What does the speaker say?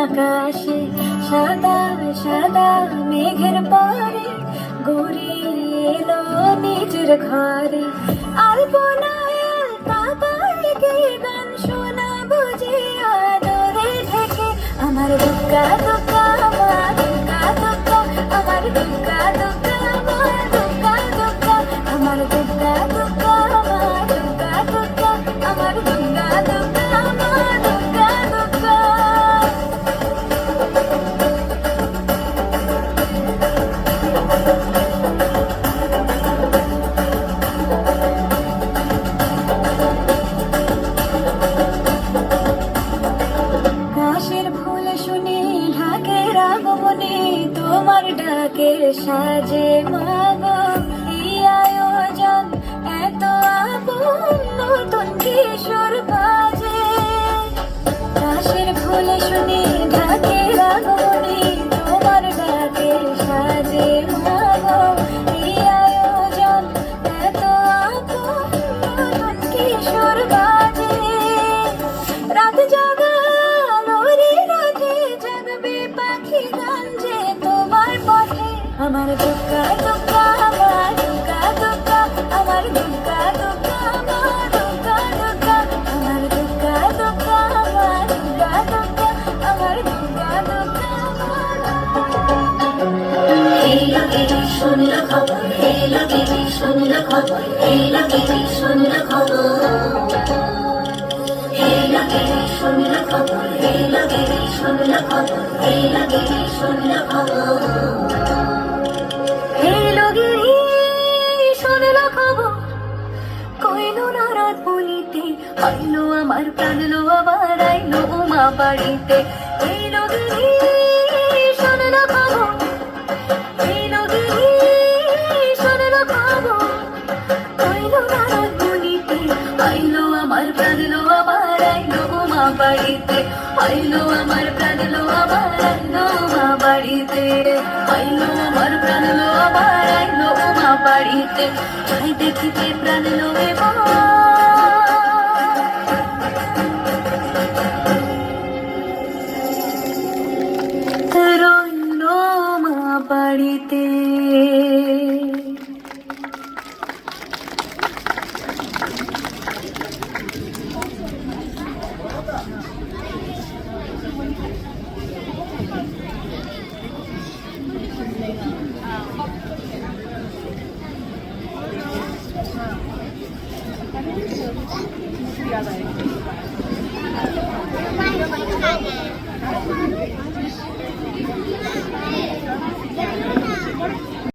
আকাশে সাদা সাদা মেঘের পরে গড়িয়ে এলো নিজের ঘরে। আলপনায় আলতা পাড়িকে গান শোনাবো যে আদরে ঢেকে। আমার দুগ্গা দুগ্গা আমার দুগ্গা দুগ্গা আমার দুগ্গা দুগ্গা আমার দুগ্গা দুগ্গা আমার দুগ্গা দুগ্গা আমার দুগ্গা দুগ্গা আমার দুগ্গা দুগ্গা আমার দুগ্গা দুগ্গা। কাশের ফুল শুনে ঢাকের আগমনে তোমার ডাকের সাজে মাগো। এই আয়োজন এত আপন নতুন কিশোর বাজে। কাশের ফুল শুনে ঢাকের আগমনে তোমার ডাকের সাজে মাগো। এই আয়োজন এত আপন নতুন কিশোর বাজে। রাত জাগা আলোরে রাতে জাগবে পাখি গান যে তোমার পথে। আমার দুগ্গা দুগ্গা আমার দুগ্গা দুগ্গা আমার দুগ্গা দুগ্গা আমার দুগ্গা দুগ্গা আমার দুগ্গা দুগ্গা আমার দুগ্গা দুগ্গা আমার দুগ্গা দুগ্গা এলো গিরি শুনলো খবর, এলো গিরি শুনলো খবর, এলো গিরি শুনলো খবর, এলো গিরি শুনলো খবর, এলো গিরি শুনলো খবর, এলো গিরি শুনলো খবর। এলো গিরি শুনলো খবর, কইলো নারদ বলিতে আইলো আমার প্রাণ লো আবার আইলো উমা বাড়িতে। এলো গিরি শুনলো খবর, এলো গিরি শুনলো খবর, কইলো নারদ বলিতে আইলো আমার প্রাণ লো আবার আইলো উমা বাড়িতে। আইলো আমার প্রাণ লো আবার আইলো উমা বাড়িতে। আইলো আমার প্রাণ লো আবার আইলো উমা বাড়িতে। তাই দেখিতে প্রাণ লো এবার রইলো মা বাড়িতে। याद आएगी।